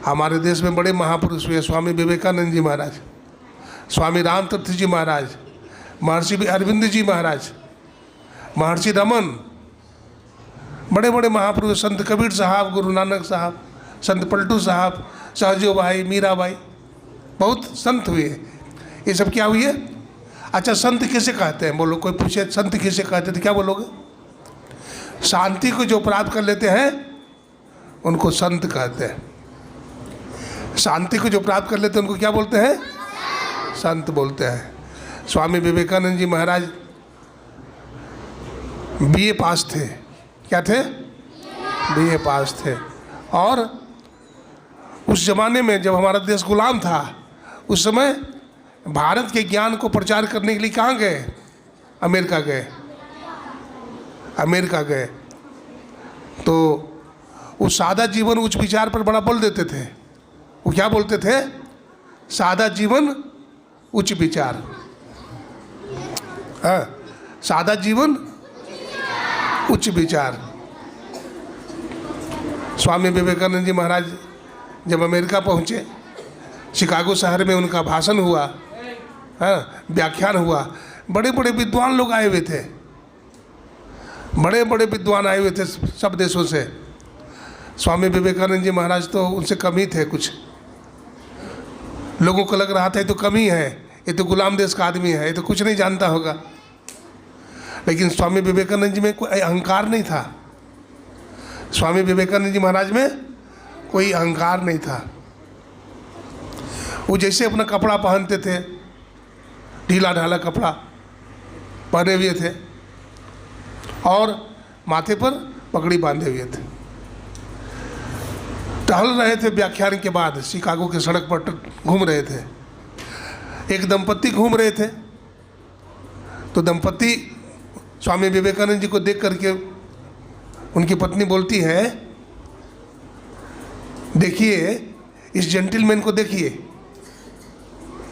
हमारे देश में बड़े महापुरुष हुए, स्वामी विवेकानंद जी महाराज, स्वामी रामतीर्थ जी महाराज, महर्षि अरविंद जी महाराज, महर्षि रमन, बड़े बड़े महापुरुष, संत कबीर साहब, गुरु नानक साहब, संत पलटू साहब, सहजो भाई, मीरा भाई, बहुत संत हुए। ये सब क्या हुए? अच्छा, संत किसे कहते हैं? बोलो, कोई पूछे संत किसे कहते हैं तो क्या बोलोगे? शांति को जो प्राप्त कर लेते हैं उनको संत कहते हैं। शांति को जो प्राप्त कर लेते हैं उनको क्या बोलते हैं? संत बोलते हैं। स्वामी विवेकानंद जी महाराज BA पास थे। क्या थे? BA पास थे। और उस जमाने में जब हमारा देश गुलाम था, उस समय भारत के ज्ञान को प्रचार करने के लिए कहाँ गए? अमेरिका गए। अमेरिका गए तो वो सादा जीवन उच्च विचार पर बड़ा बल देते थे। वो क्या बोलते थे? सादा जीवन उच्च विचार। हाँ, सादा जीवन उच्च विचार। स्वामी विवेकानंद जी महाराज जब अमेरिका पहुँचे, शिकागो शहर में उनका भाषण हुआ, हाँ, व्याख्यान हुआ, बड़े बड़े विद्वान लोग आए हुए थे, बड़े बड़े विद्वान आए हुए थे सब देशों से। स्वामी विवेकानंद जी महाराज तो उनसे कम ही थे, कुछ लोगों को लग रहा था ये तो कम ही है, ये तो गुलाम देश का आदमी है, ये तो कुछ नहीं जानता होगा। लेकिन स्वामी विवेकानंद जी में कोई अहंकार नहीं था, स्वामी विवेकानंद जी महाराज में कोई अहंकार नहीं था। वो जैसे अपना कपड़ा पहनते थे, ढीला ढाला कपड़ा पहने हुए थे और माथे पर पगड़ी बांधे हुए थे, टहल रहे थे। व्याख्यान के बाद शिकागो के सड़क पर घूम रहे थे। एक दंपत्ति घूम रहे थे, तो दंपत्ति स्वामी विवेकानंद जी को देख करके उनकी पत्नी बोलती है, देखिए इस जेंटिलमैन को देखिए।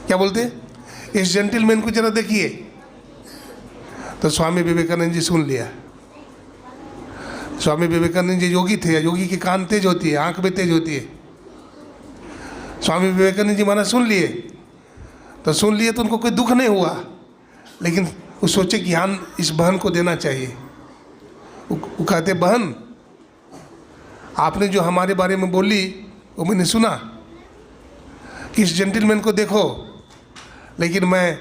क्या बोलते? इस जेंटिलमैन को जरा देखिए। तो स्वामी विवेकानंद जी सुन लिया। स्वामी विवेकानंद जी योगी थे, योगी की कान तेज होती है, आंख भी तेज होती है। स्वामी विवेकानंद जी महाराज सुन लिए, तो सुन लिए तो उनको कोई दुख नहीं हुआ, लेकिन वो सोचे कि हाँ इस बहन को देना चाहिए। वो कहते, बहन आपने जो हमारे बारे में बोली वो मैंने सुना कि इस जेंटिलमैन को देखो, लेकिन मैं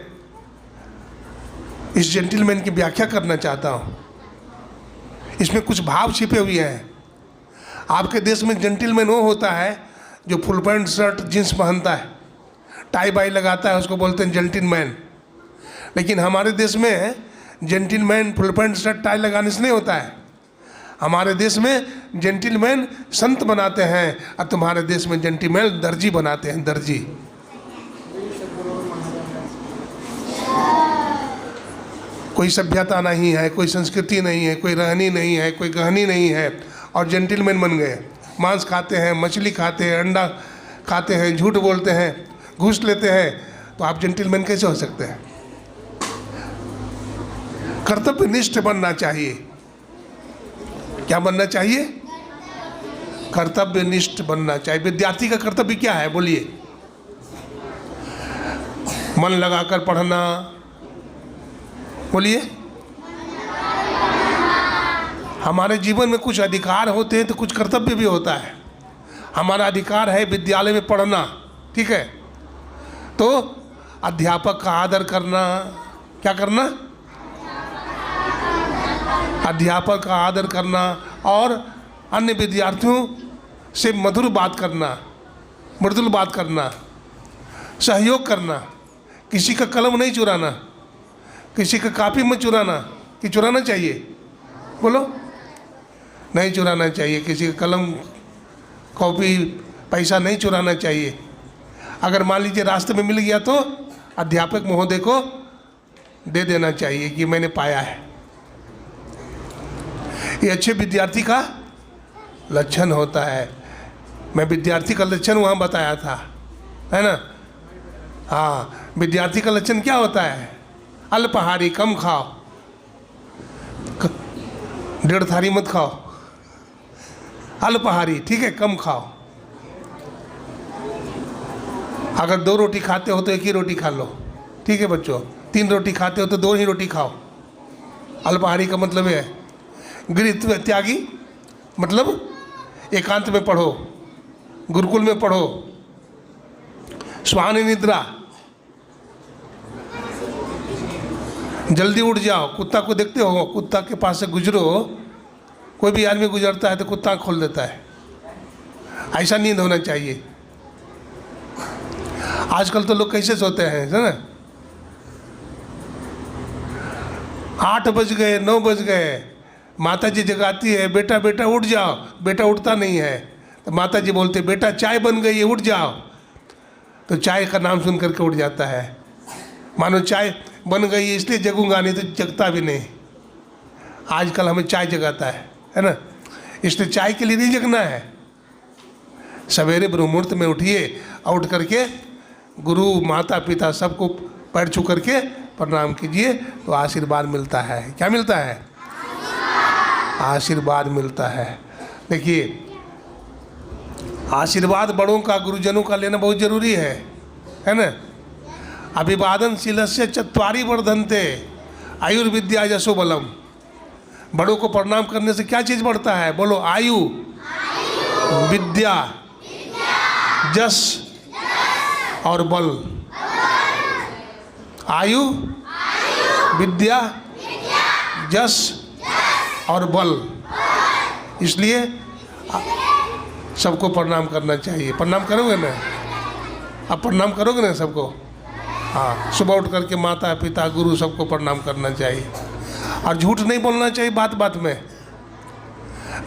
इस जेंटिलमैन की व्याख्या करना चाहता हूँ। इसमें कुछ भाव छिपे हुए हैं। आपके देश में जेंटिलमैन वो होता है जो फुल पैंट शर्ट जींस पहनता है, टाई बाई लगाता है, उसको बोलते हैं जेंटिलमैन। लेकिन हमारे देश में gentleman full pant shirt tie लगाने से नहीं होता है। हमारे देश में जेंटिलमैन संत बनाते हैं और तुम्हारे देश में जेंटिलमैन दर्जी बनाते हैं, दर्जी। कोई सभ्यता नहीं है, कोई संस्कृति नहीं है, कोई रहनी नहीं है, कोई गहनी नहीं है, और जेंटिलमैन बन गए। मांस खाते हैं, मछली खाते हैं, अंडा खाते हैं, झूठ बोलते हैं, घूस लेते हैं, तो आप जेंटिलमैन कैसे हो सकते हैं? कर्तव्यनिष्ठ बनना चाहिए। क्या बनना चाहिए? कर्तव्यनिष्ठ बनना चाहिए। विद्यार्थी का कर्तव्य क्या है बोलिए? मन लगाकर पढ़ना, बोलिए। हमारे जीवन में कुछ अधिकार होते हैं तो कुछ कर्तव्य भी होता है। हमारा अधिकार है विद्यालय में पढ़ना, ठीक है, तो अध्यापक का आदर करना। क्या करना? अध्यापक का आदर करना और अन्य विद्यार्थियों से मधुर बात करना, मृदुल बात करना, सहयोग करना। किसी का कलम नहीं चुराना, किसी का कापी मत चुराना। कि चुराना चाहिए? बोलो, नहीं चुराना चाहिए। किसी का कलम, कॉपी, पैसा नहीं चुराना चाहिए। अगर मान लीजिए रास्ते में मिल गया तो अध्यापक महोदय को दे देना चाहिए कि मैंने पाया है। ये अच्छे विद्यार्थी का लक्षण होता है। मैं विद्यार्थी का लक्षण वहाँ बताया था, है ना? हाँ, विद्यार्थी का लक्षण क्या होता है? अल्पाहारी, कम खाओ, 1.5 थाली मत खाओ। अल्पाहारी, ठीक है, कम खाओ। अगर 2 रोटी खाते हो तो 1 ही रोटी खा लो, ठीक है बच्चों। 3 रोटी खाते हो तो 2 ही रोटी खाओ। अल्पाहारी का मतलब है गृह त्यागी, मतलब एकांत में पढ़ो, गुरुकुल में पढ़ो। स्वान निद्रा, जल्दी उठ जाओ। कुत्ता को देखते हो, कुत्ता के पास से गुजरो, कोई भी आदमी गुजरता है तो कुत्ता खोल देता है। ऐसा नींद होना चाहिए। आजकल तो लोग कैसे सोते हैं, है ना? 8 बज गए, 9 बज गए, माता जी जगाती है, बेटा बेटा उठ जाओ। बेटा उठता नहीं है तो माता जी बोलते, बेटा चाय बन गई है, उठ जाओ। तो चाय का नाम सुन करके उठ जाता है, मानो चाय बन गई है इसलिए जगूंगा, नहीं तो जगता भी नहीं। आजकल हमें चाय जगाता है ना? इसलिए चाय के लिए नहीं जगना है। सवेरे ब्रह्मुहूर्त में उठिए और उठ करके गुरु, माता, पिता सबको पैर छू करके प्रणाम कीजिए, तो आशीर्वाद मिलता है। क्या मिलता है? आशीर्वाद मिलता है। देखिए, आशीर्वाद बड़ों का, गुरुजनों का लेना बहुत जरूरी है ना। अभिवादनशीलस्य चत्वारि वर्धन्ते आयुर्विद्या यशो बलम। बड़ों को प्रणाम करने से क्या चीज़ बढ़ता है? बोलो, आयु, विद्या, जस और बल। आयु, विद्या, जस और बल। इसलिए सबको प्रणाम करना चाहिए। प्रणाम करोगे ना? आप प्रणाम करोगे ना सबको? हाँ, सुबह उठ करके माता पिता गुरु सबको प्रणाम करना चाहिए। और झूठ नहीं बोलना चाहिए बात बात में।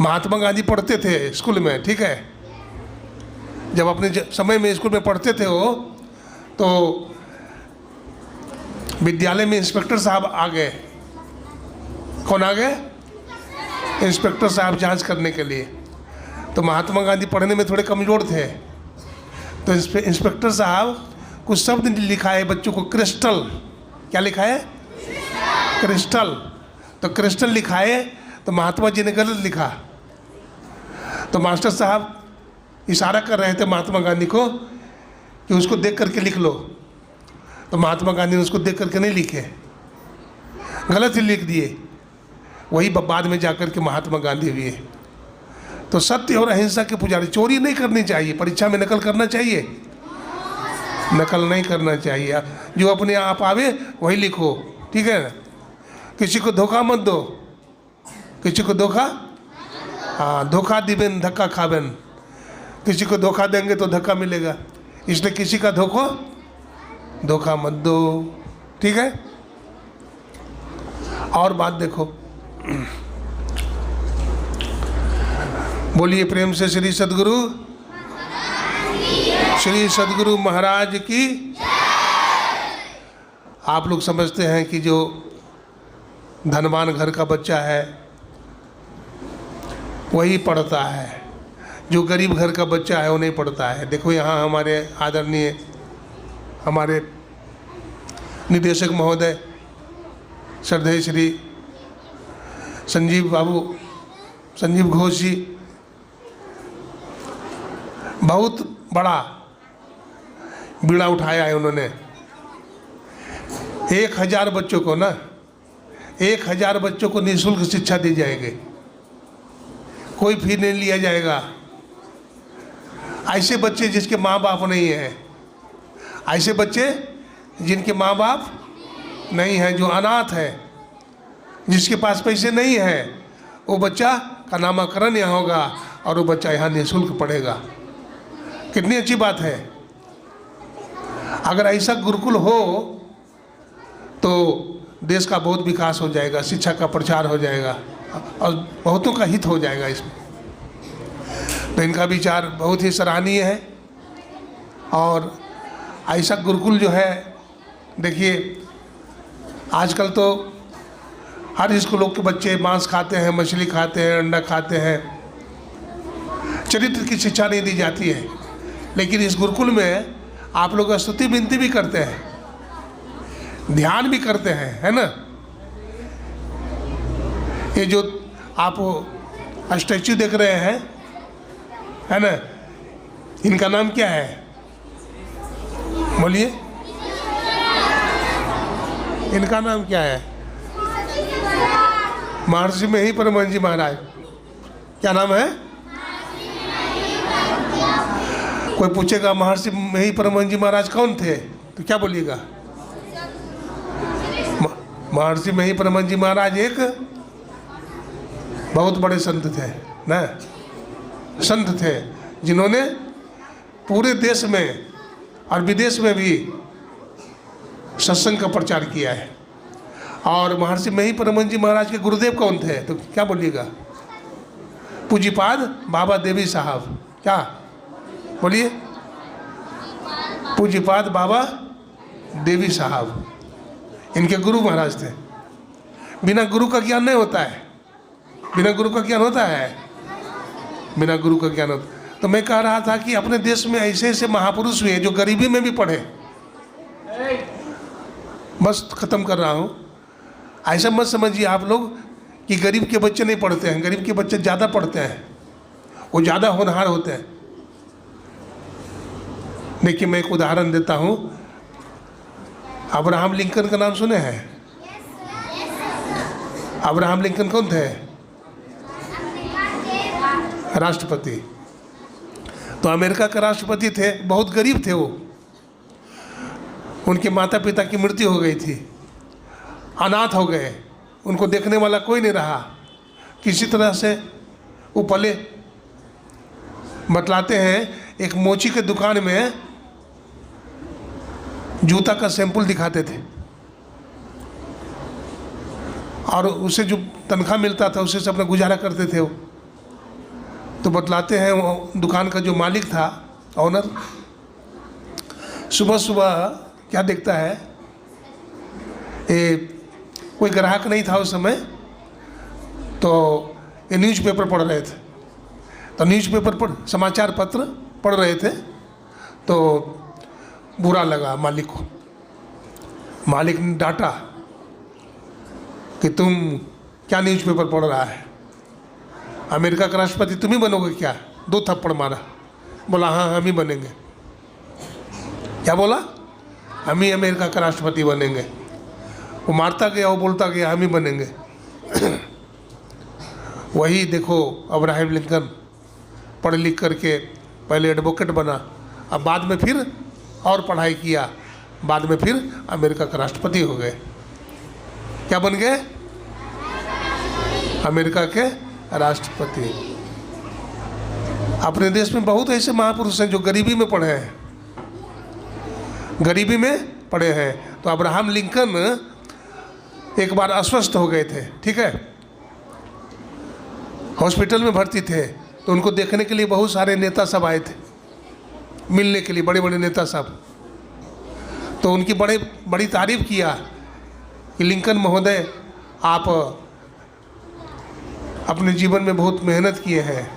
महात्मा गांधी पढ़ते थे स्कूल में, ठीक है, जब अपने समय में स्कूल में पढ़ते थे वो, तो विद्यालय में इंस्पेक्टर साहब आ गए। कौन आ गए? इंस्पेक्टर साहब जांच करने के लिए। तो महात्मा गांधी पढ़ने में थोड़े कमज़ोर थे, तो इंस्पेक्टर साहब कुछ शब्द लिखा है बच्चों को, क्रिस्टल। क्या लिखा है? क्रिस्टल। तो क्रिस्टल लिखा है, तो महात्मा जी ने गलत लिखा। तो मास्टर साहब इशारा कर रहे थे महात्मा गांधी को कि उसको देख करके लिख लो। तो महात्मा गांधी ने उसको देख करके नहीं लिखे, गलत ही लिख दिए। वही बाद में जाकर के महात्मा गांधी हुए। तो सत्य और अहिंसा के पुजारी। चोरी नहीं करनी चाहिए। परीक्षा में नकल करना चाहिए? नकल नहीं करना चाहिए। जो अपने आप आवे वही लिखो, ठीक है ना। किसी को धोखा मत दो। किसी को धोखा, हाँ, धोखा दिबेन धक्का खाबेन। किसी को धोखा देंगे तो धक्का मिलेगा, इसलिए किसी का धोखा मत दो, ठीक है। और बात देखो, बोलिए प्रेम से श्री सद्गुरु महाराज की। आप लोग समझते हैं कि जो धनवान घर का बच्चा है वही पढ़ता है, जो गरीब घर का बच्चा है वो नहीं पढ़ता है। देखो यहाँ हमारे आदरणीय हमारे निदेशक महोदय श्रद्धेय श्री संजीव घोष जी बहुत बड़ा बीड़ा उठाया है। उन्होंने 1000 बच्चों को ना, 1000 बच्चों को निःशुल्क शिक्षा दी जाएगी, कोई फी नहीं लिया जाएगा। ऐसे बच्चे जिसके माँ बाप नहीं हैं, ऐसे बच्चे जिनके माँ बाप नहीं हैं, जो अनाथ है, जिसके पास पैसे नहीं है, वो बच्चा का नामकरण यहाँ होगा और वो बच्चा यहाँ निःशुल्क पढ़ेगा। कितनी अच्छी बात है। अगर ऐसा गुरुकुल हो तो देश का बहुत विकास हो जाएगा, शिक्षा का प्रचार हो जाएगा और बहुतों का हित हो जाएगा इसमें। तो इनका विचार बहुत ही सराहनीय है। और ऐसा गुरुकुल जो है, देखिए आजकल तो हर स्कूलों के बच्चे मांस खाते हैं, मछली खाते हैं, अंडा खाते हैं, चरित्र की शिक्षा नहीं दी जाती है। लेकिन इस गुरुकुल में आप लोग स्तुति विनती भी करते हैं, ध्यान भी करते हैं, है ना। ये जो आप स्टैचू देख रहे हैं, है ना, इनका नाम क्या है? बोलिए, इनका नाम क्या है? महर्षि में ही परमहंस जी महाराज। क्या नाम है? कोई पूछेगा महर्षि में ही परमहंस जी महाराज कौन थे, तो क्या बोलिएगा? महर्षि में ही परमहंस जी महाराज एक बहुत बड़े संत थे ना, संत थे जिन्होंने पूरे देश में और विदेश में भी सत्संग का प्रचार किया है। और महर्षि में ही परमहंस जी महाराज के गुरुदेव कौन थे, तो क्या बोलिएगा? पूज्यपाद बाबा देवी साहब। क्या बोलिए? पूज्यपाद बाबा देवी साहब इनके गुरु महाराज थे। बिना गुरु का ज्ञान नहीं होता है। बिना गुरु का ज्ञान होता है? बिना गुरु का ज्ञान होता। तो मैं कह रहा था कि अपने देश में ऐसे ऐसे महापुरुष हुए जो गरीबी में भी पढ़े। बस खत्म कर रहा हूँ। ऐसा मत समझिए आप लोग कि गरीब के बच्चे नहीं पढ़ते हैं। गरीब के बच्चे ज़्यादा पढ़ते हैं, वो ज़्यादा होनहार होते हैं। देखिए, मैं एक उदाहरण देता हूँ। अब्राहम लिंकन का नाम सुने हैं? अब्राहम लिंकन कौन थे? राष्ट्रपति। तो अमेरिका के राष्ट्रपति थे, बहुत गरीब थे वो। उनके माता पिता की मृत्यु हो गई थी, अनाथ हो गए, उनको देखने वाला कोई नहीं रहा। किसी तरह से वो पले। बतलाते हैं एक मोची के दुकान में जूता का सैंपल दिखाते थे और उसे जो तनख्वाह मिलता था उसे से अपना गुजारा करते थे वो। तो बतलाते हैं वो दुकान का जो मालिक था, ऑनर, सुबह सुबह क्या देखता है, कोई ग्राहक नहीं था उस समय, तो ये न्यूज़पेपर पढ़ रहे थे। तो न्यूज़पेपर पर समाचार पत्र पढ़ रहे थे, तो बुरा लगा मालिक को। मालिक ने डांटा कि तुम क्या न्यूज़पेपर पढ़ रहा है, अमेरिका का राष्ट्रपति तुम ही बनोगे क्या? 2 थप्पड़ मारा। बोला हाँ हम ही बनेंगे। क्या बोला? हम ही अमेरिका का राष्ट्रपति बनेंगे। वो मारता गया, वो बोलता गया हम ही बनेंगे। वही देखो, अब्राहम लिंकन पढ़ लिख करके पहले एडवोकेट बना, अब बाद में फिर और पढ़ाई किया, बाद में फिर अमेरिका का राष्ट्रपति हो गए। क्या बन गए? अमेरिका के राष्ट्रपति। अपने देश में बहुत ऐसे महापुरुष हैं जो गरीबी में पढ़े हैं, गरीबी में पढ़े हैं। तो अब्राहम लिंकन एक बार अस्वस्थ हो गए थे, ठीक है, हॉस्पिटल में भर्ती थे। तो उनको देखने के लिए बहुत सारे नेता सब आए थे, मिलने के लिए, बड़े बड़े नेता सब। तो उनकी बड़ी तारीफ किया कि लिंकन महोदय, आप अपने जीवन में बहुत मेहनत किए हैं,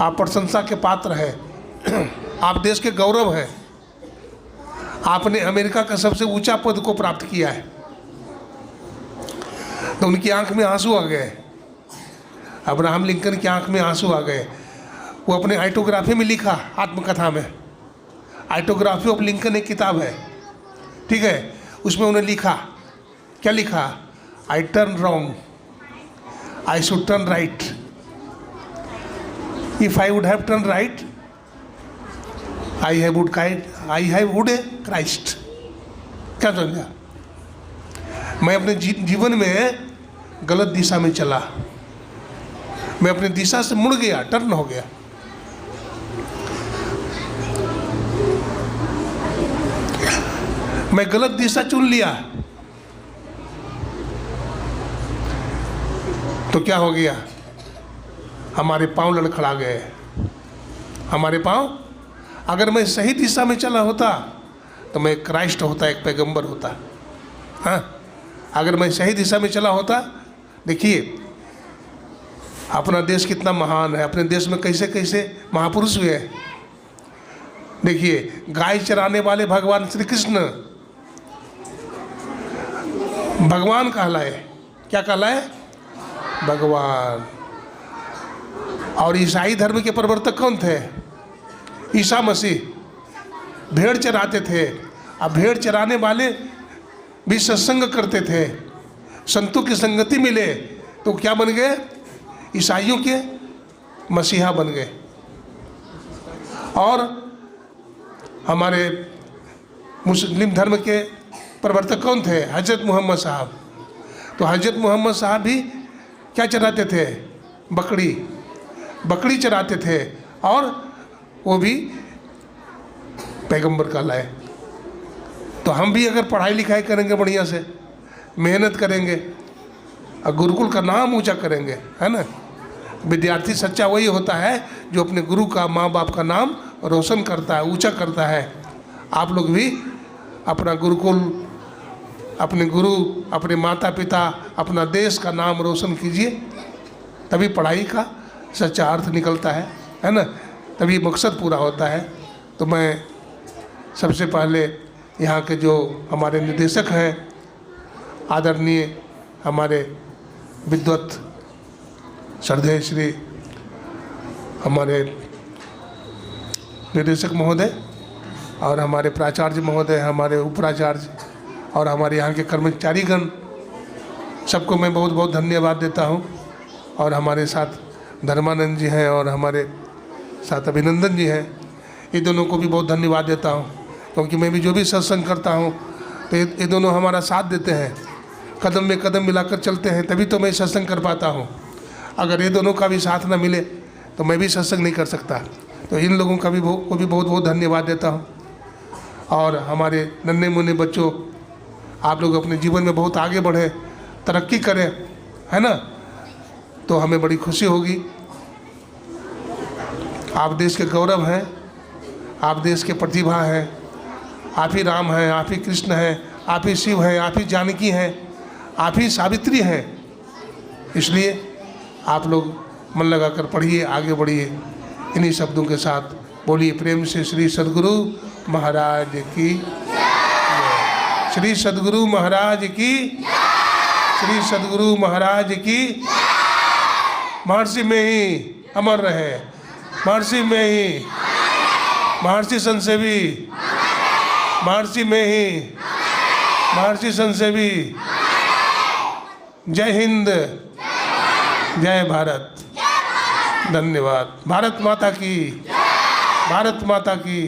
आप प्रशंसा के पात्र हैं, आप देश के गौरव हैं, आपने अमेरिका का सबसे ऊंचा पद को प्राप्त किया है। तो उनकी आंख में आंसू आ गए, अब्राहम लिंकन की आंख में आंसू आ गए। वो अपने ऑटोग्राफी में लिखा, आत्मकथा में, ऑटोग्राफी ऑफ लिंकन एक किताब है, ठीक है, उसमें उन्हें लिखा, क्या लिखा? I turn wrong, I should turn right, if I would have turn right I have would a Christ. क्या समझा? मैं अपने जीवन में गलत दिशा में चला, मैं अपनी दिशा से मुड़ गया, टर्न हो गया। मैं गलत दिशा चुन लिया, तो क्या हो गया? हमारे पांव लड़खड़ा गए, हमारे पांव। अगर मैं सही दिशा में चला होता तो मैं क्राइस्ट होता, एक पैगंबर होता। हाँ, अगर मैं सही दिशा में चला होता। देखिए अपना देश कितना महान है, अपने देश में कैसे कैसे महापुरुष हुए हैं। देखिए, गाय चराने वाले भगवान श्री कृष्ण भगवान कहलाए। क्या कहलाए? भगवान। और ईसाई धर्म के प्रवर्तक कौन थे? ईसा मसीह। भेड़ चराते थे। अब भेड़ चराने वाले भी सत्संग करते थे, संतों की संगति मिले तो क्या बन गए? ईसाइयों के मसीहा बन गए। और हमारे मुस्लिम धर्म के प्रवर्तक कौन थे? हजरत मोहम्मद साहब। तो हजरत मोहम्मद साहब भी क्या चराते थे? बकरी चराते थे, और वो भी पैगंबर कहलाए। तो हम भी अगर पढ़ाई लिखाई करेंगे, बढ़िया से मेहनत करेंगे और गुरुकुल का नाम ऊंचा करेंगे, है ना। विद्यार्थी सच्चा वही होता है जो अपने गुरु का, माँ बाप का नाम रोशन करता है, ऊंचा करता है। आप लोग भी अपना गुरुकुल, अपने गुरु, अपने माता पिता, अपना देश का नाम रोशन कीजिए, तभी पढ़ाई का सच्चा अर्थ निकलता है ना, तभी मकसद पूरा होता है। तो मैं सबसे पहले यहाँ के जो हमारे निदेशक हैं, आदरणीय हमारे विद्वत श्रद्धेय श्री हमारे निदेशक महोदय और हमारे प्राचार्य महोदय, हमारे उपप्राचार्य और हमारे यहाँ के कर्मचारीगण, सबको मैं बहुत बहुत धन्यवाद देता हूँ। और हमारे साथ धर्मानंद जी हैं और हमारे साथ अभिनंदन जी हैं, ये दोनों को भी बहुत धन्यवाद देता हूँ, क्योंकि मैं भी जो भी सत्संग करता हूँ तो ये दोनों हमारा साथ देते हैं, कदम में कदम मिलाकर चलते हैं, तभी तो मैं सत्संग कर पाता हूँ। अगर ये दोनों का भी साथ ना मिले तो मैं भी सत्संग नहीं कर सकता। तो इन लोगों का भी बहुत बहुत धन्यवाद देता हूँ। और हमारे नन्हे मुन्ने बच्चों, आप लोग अपने जीवन में बहुत आगे बढ़े, तरक्की करें, है ना, तो हमें बड़ी खुशी होगी। आप देश के गौरव हैं, आप देश के प्रतिभा हैं, आप ही राम हैं, आप ही कृष्ण हैं, आप ही शिव हैं, आप ही जानकी हैं, आप ही सावित्री हैं। इसलिए आप लोग मन लगाकर पढ़िए, आगे बढ़िए। इन्हीं शब्दों के साथ बोलिए प्रेम से श्री सद्गुरु महाराज की, श्री सद्गुरु महाराज की, श्री सद्गुरु महाराज की। महर्षि में ही अमर रहे, महर्षि में ही, महर्षि संसेवी, महर्षि में ही, महर्षि संसेवी। जय हिंद, जय भारत, धन्यवाद। भारत माता की, भारत माता की।